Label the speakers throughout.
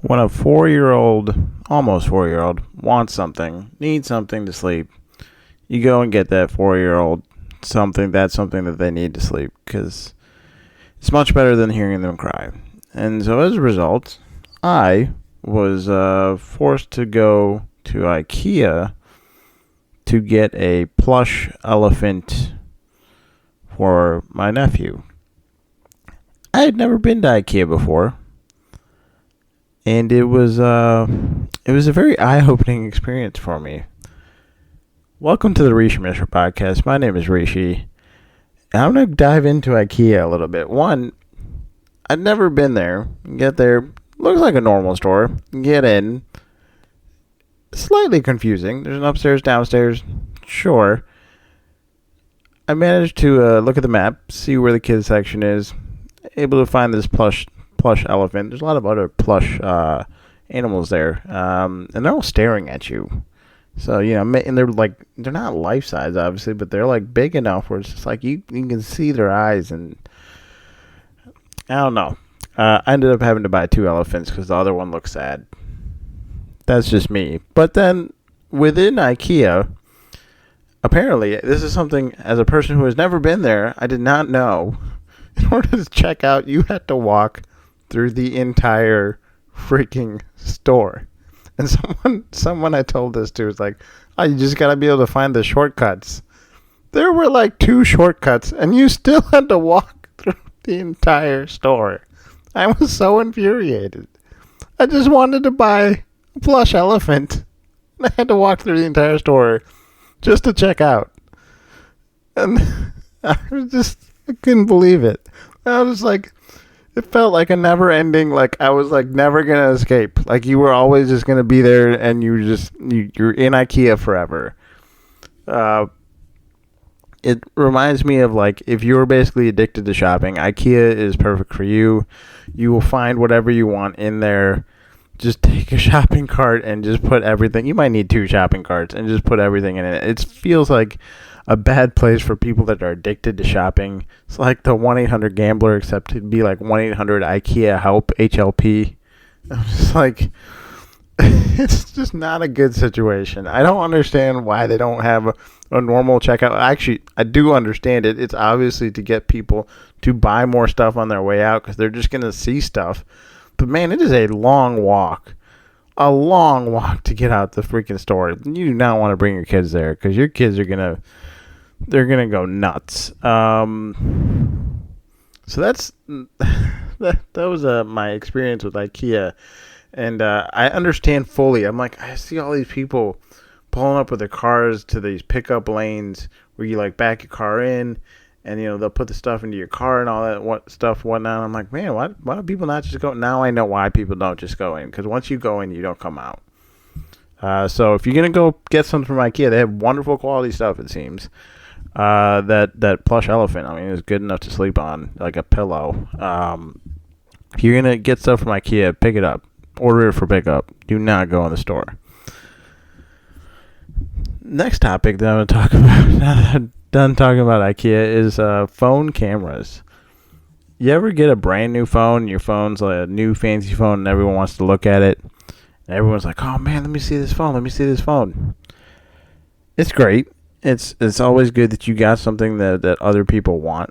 Speaker 1: When a 4-year-old, almost 4-year-old, wants something, needs something to sleep, you go and get that 4-year-old something that they need to sleep, because it's much better than hearing them cry. And so as a result, I was forced to go to IKEA to get a plush elephant for my nephew. I had never been to IKEA before, and it was a very eye-opening experience for me. Welcome to the Rishi Mishra podcast. My name is Rishi. I'm going to dive into IKEA a little bit. One, I'd never been there. Get there, looks like a normal store. Get in. Slightly confusing. There's an upstairs, downstairs. Sure. I managed to look at the map, see where the kids section is. Able to find this plush elephant. There's a lot of other plush animals there, and they're all staring at you. So, you know, and they're not life size, obviously, but they're like big enough where it's just like you can see their eyes, and I don't know. I ended up having to buy 2 elephants because the other one looks sad. That's just me. But then within IKEA, apparently, this is something, as a person who has never been there, I did not know. In order to check out, you had to walk through the entire freaking store. And someone I told this to was like, oh, you just got to be able to find the shortcuts. There were like 2 shortcuts, and you still had to walk through the entire store. I was so infuriated. I just wanted to buy a plush elephant. I had to walk through the entire store just to check out. And I couldn't believe it. I was like, it felt like a never ending, like I was like never going to escape. Like you were always just going to be there, and you're in IKEA forever. It reminds me of like, if you're basically addicted to shopping, IKEA is perfect for you. You will find whatever you want in there. Just take a shopping cart and just put everything. You might need 2 shopping carts and just put everything in it. It feels like a bad place for people that are addicted to shopping. It's like the 1-800-GAMBLER, except it'd be like 1-800-IKEA help, HLP. I'm just like, it's just not a good situation. I don't understand why they don't have a normal checkout. Actually, I do understand it. It's obviously to get people to buy more stuff on their way out because they're just going to see stuff. But man, it is a long walk. A long walk to get out the freaking store. You do not want to bring your kids there because your kids are they're gonna go nuts. So that was my experience with IKEA, and I understand fully. I'm like, I see all these people pulling up with their cars to these pickup lanes where you like back your car in, and you know they'll put the stuff into your car and all that whatnot. I'm like, man, why do people not just go? Now I know why people don't just go in, because once you go in, you don't come out. So if you're gonna go get something from IKEA, they have wonderful quality stuff. It seems. That plush elephant, I mean, is good enough to sleep on, like a pillow. If you're gonna get stuff from IKEA, pick it up. Order it for pickup. Do not go in the store. Next topic that I'm gonna talk about, now that I'm done talking about IKEA, is phone cameras. You ever get a brand new phone? Your phone's like a new fancy phone, and everyone wants to look at it. And everyone's like, "Oh man, let me see this phone. Let me see this phone." It's great. It's always good that you got something that other people want.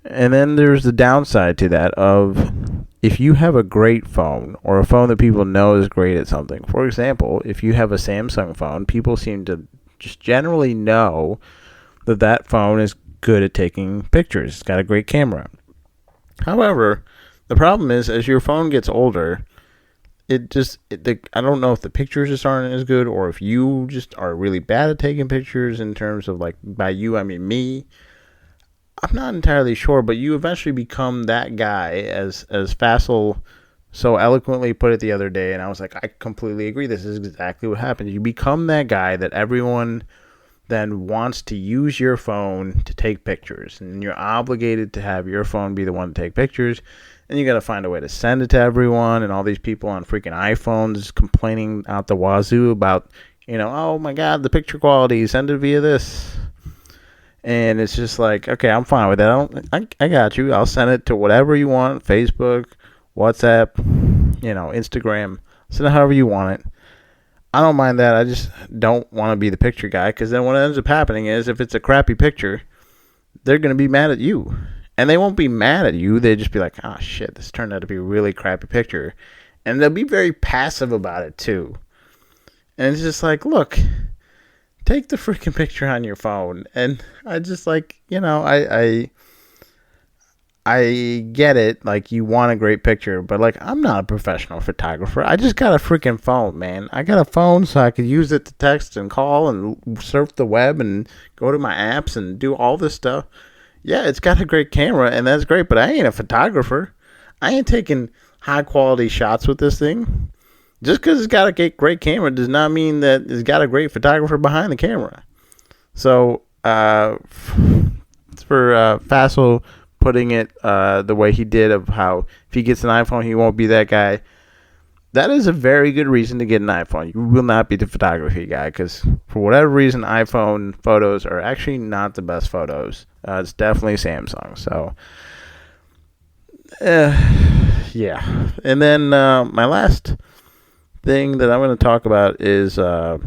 Speaker 1: And then there's the downside to that of, if you have a great phone or a phone that people know is great at something. For example, if you have a Samsung phone, people seem to just generally know that phone is good at taking pictures. It's got a great camera. However, the problem is, as your phone gets older, I don't know if the pictures just aren't as good, or if you just are really bad at taking pictures, in terms of, like, by you, I mean me. I'm not entirely sure, but you eventually become that guy, as Fassel so eloquently put it the other day, and I was like, I completely agree. This is exactly what happens. You become that guy that everyone then wants to use your phone to take pictures, and you're obligated to have your phone be the one to take pictures. And you got to find a way to send it to everyone, and all these people on freaking iPhones complaining out the wazoo about, you know, oh my God, the picture quality, send it via this. And it's just like, okay, I'm fine with that. I got you. I'll send it to whatever you want, Facebook, WhatsApp, Instagram. Send it however you want it. I don't mind that. I just don't want to be the picture guy, because then what ends up happening is, if it's a crappy picture, they're going to be mad at you. And they won't be mad at you. They just be like, oh, shit, this turned out to be a really crappy picture. And they'll be very passive about it, too. And it's just like, look, take the freaking picture on your phone. And I just I get it. Like, you want a great picture, but like, I'm not a professional photographer. I just got a freaking phone, man. I got a phone so I could use it to text and call and surf the web and go to my apps and do all this stuff. Yeah, it's got a great camera, and that's great, but I ain't a photographer. I ain't taking high quality shots with this thing. Just because it's got a great camera does not mean that it's got a great photographer behind the camera. So, for Fassel putting it the way he did, of how if he gets an iPhone, he won't be that guy. That is a very good reason to get an iPhone. You will not be the photography guy, because for whatever reason, iPhone photos are actually not the best photos. It's definitely Samsung. So, yeah. And then my last thing that I'm going to talk about is I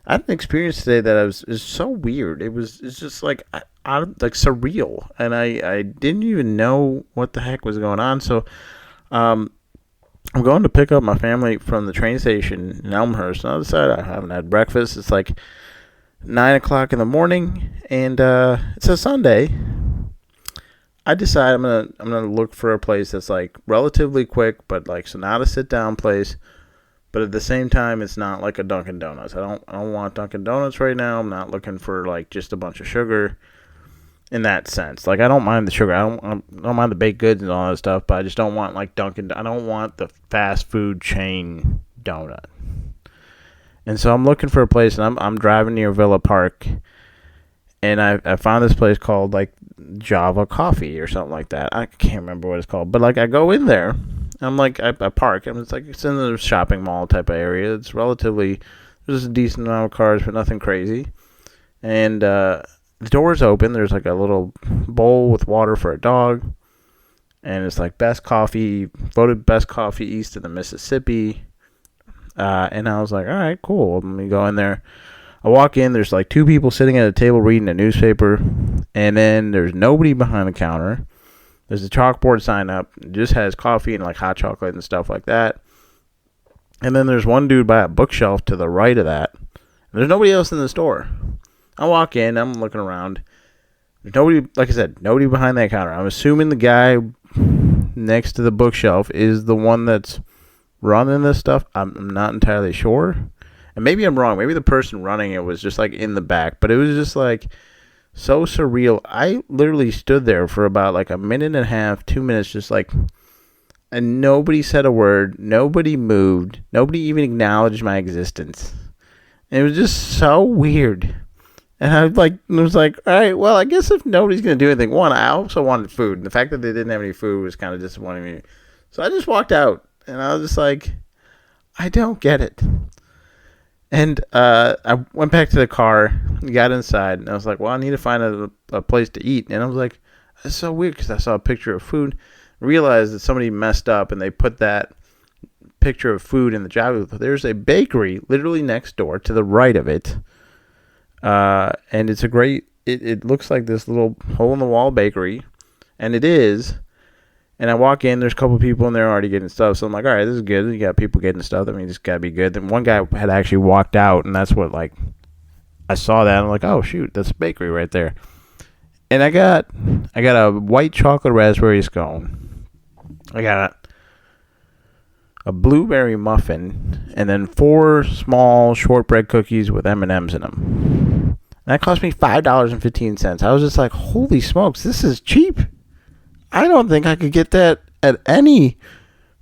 Speaker 1: had an experience today that is so weird. It's just like surreal, and I didn't even know what the heck was going on. So, I'm going to pick up my family from the train station in Elmhurst. And I decided I haven't had breakfast. It's like 9 o'clock in the morning, and it's a Sunday. I decide I'm gonna look for a place that's like relatively quick, but like, so not a sit down place, but at the same time it's not like a Dunkin' Donuts. I don't want Dunkin' Donuts right now. I'm not looking for like just a bunch of sugar in that sense. Like, I don't mind the sugar. I don't mind the baked goods and all that stuff, but I just don't want like Dunkin'. I don't want the fast food chain donut. And so I'm looking for a place, and I'm driving near Villa Park, and I found this place called like Java Coffee or something like that. I can't remember what it's called, but like, I go in there, and I'm like, I park, and it's in the shopping mall type of area. It's relatively, there's a decent amount of cars, but nothing crazy. And the door's open. There's like a little bowl with water for a dog, and it's like voted best coffee east of the Mississippi. And I was like, all right, cool. Let me go in there. I walk in. There's like two people sitting at a table reading a newspaper, and then there's nobody behind the counter. There's a chalkboard sign up. It just has coffee and like hot chocolate and stuff like that. And then there's one dude by a bookshelf to the right of that. There's nobody else in the store. I walk in. I'm looking around. There's nobody, like I said, nobody behind that counter. I'm assuming the guy next to the bookshelf is the one that's running this stuff. I'm not entirely sure. And maybe I'm wrong. Maybe the person running it was just like in the back. But it was just like so surreal. I literally stood there for about like a minute and a half, 2 minutes, just like, and nobody said a word. Nobody moved. Nobody even acknowledged my existence. And it was just so weird. And I was like, all right, well, I guess if nobody's going to do anything. One, I also wanted food. And the fact that they didn't have any food was kind of disappointing me. So I just walked out. And I was just like, I don't get it. And I went back to the car, got inside, and I was like, well, I need to find a place to eat. And I was like, that's so weird, because I saw a picture of food, realized that somebody messed up, and they put that picture of food in the job. There's a bakery literally next door to the right of it. And it's a great, it looks like this little hole-in-the-wall bakery, and it is. And I walk in, there's a couple people in there already getting stuff. So I'm like, all right, this is good. You got people getting stuff. I mean, it's got to be good. Then one guy had actually walked out, and that's what, like, I saw that. And I'm like, oh, shoot, that's a bakery right there. And I got a white chocolate raspberry scone. I got a blueberry muffin, and then 4 small shortbread cookies with M&Ms in them. And that cost me $5.15. I was just like, holy smokes, this is cheap. I don't think I could get that at any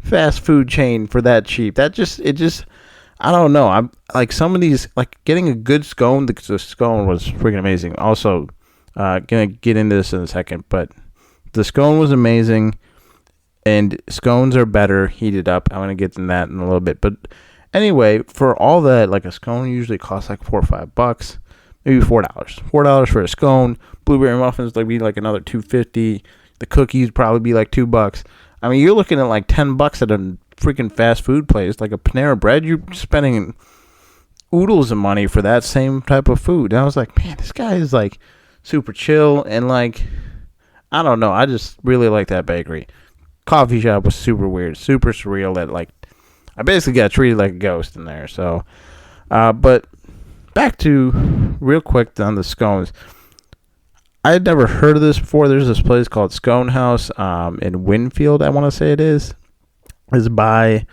Speaker 1: fast food chain for that cheap. I don't know. I'm like, some of these, like getting a good scone, the scone was freaking amazing. Also, gonna get into this in a second, but the scone was amazing, and scones are better heated up. I'm gonna get to that in a little bit. But anyway, for all that, like a scone usually costs like $4 or $5, maybe $4. $4 for a scone. Blueberry muffins, like be like another $2.50. The cookies probably be like $2. I mean, you're looking at like $10 at a freaking fast food place, like a Panera Bread. You're spending oodles of money for that same type of food. And I was like, man, this guy is like super chill, and like, I don't know, I just really like that bakery. Coffee shop was super weird, super surreal. That like, I basically got treated like a ghost in there. So, but back to real quick on the scones. I had never heard of this before. There's this place called Scone House in Winfield, I want to say it is. It's by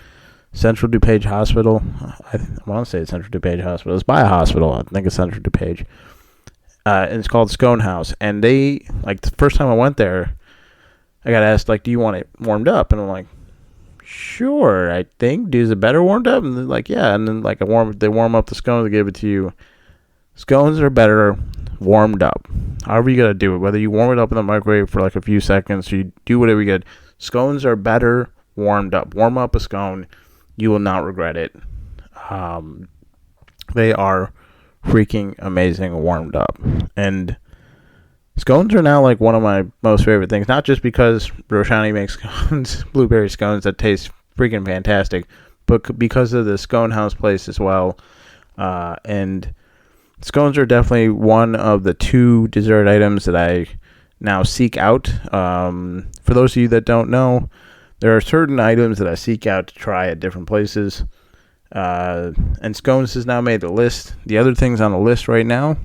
Speaker 1: Central DuPage Hospital. I want to say it's Central DuPage Hospital. It's by a hospital. I think it's Central DuPage. And it's called Scone House. And they, like, the first time I went there, I got asked, like, do you want it warmed up? And I'm like, sure, I think. Is it better warmed up? And they're like, yeah. And then, like, they warm up the scones and give it to you. Scones are better warmed up. However you got to do it. Whether you warm it up in the microwave for, like, a few seconds, or you do whatever you get. Scones are better warmed up. Warm up a scone. You will not regret it. They are freaking amazing warmed up. And scones are now like one of my most favorite things. Not just because Roshani makes scones, blueberry scones that taste freaking fantastic, but because of the Scone House place as well. And scones are definitely one of the 2 dessert items that I now seek out. For those of you that don't know, there are certain items that I seek out to try at different places. And scones has now made the list. The other things on the list right now,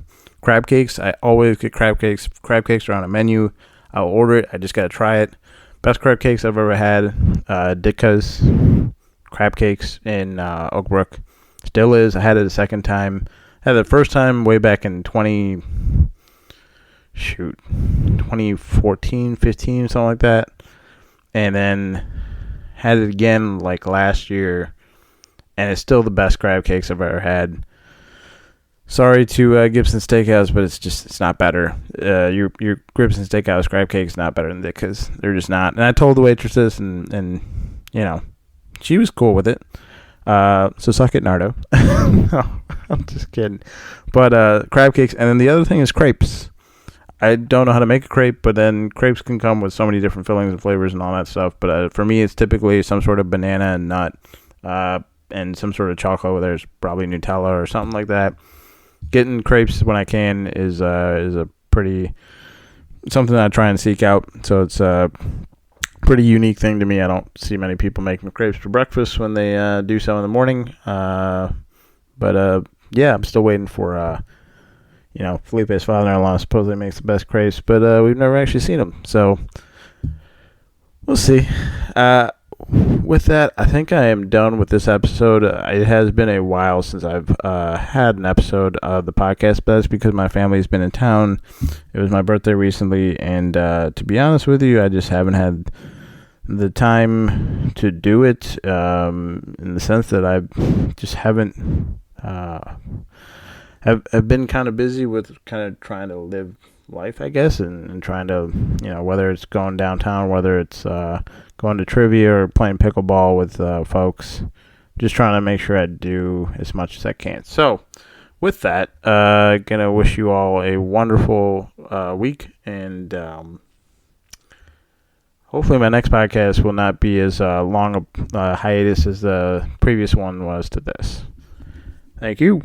Speaker 1: crab cakes. I always get crab cakes. Crab cakes are on a menu. I'll order it. I just got to try it. Best crab cakes I've ever had. Ditka's crab cakes in Oak Brook. Still is. I had it a second time. I had it the first time way back in 2014, 15, something like that. And then had it again like last year. And it's still the best crab cakes I've ever had. Sorry to Gibson Steakhouse, but it's not better. Your Gibson Steakhouse crab cake is not better than Ditka's. They're just not. And I told the waitresses, and you know, she was cool with it. So suck it, Nardo. No, I'm just kidding. But crab cakes, and then the other thing is crepes. I don't know how to make a crepe, but then crepes can come with so many different fillings and flavors and all that stuff. But for me, it's typically some sort of banana and nut, and some sort of chocolate, where there's probably Nutella or something like that. Getting crepes when I can is a pretty something that I try and seek out. So it's a pretty unique thing to me. I don't see many people making crepes for breakfast when they do so in the morning. But yeah, I'm still waiting for Felipe's father-in-law supposedly makes the best crepes, but we've never actually seen them. So we'll see. With that, I think I am done with this episode. It has been a while since I've had an episode of the podcast, but that's because my family's been in town. It was my birthday recently, and to be honest with you, I just haven't had the time to do it, in the sense that I just haven't have been kind of busy with kind of trying to live life, I guess, and trying to, whether it's going downtown, whether it's going to trivia or playing pickleball with folks, just trying to make sure I do as much as I can. So with that, gonna wish you all a wonderful week, and hopefully my next podcast will not be as long a hiatus as the previous one was to this. Thank you.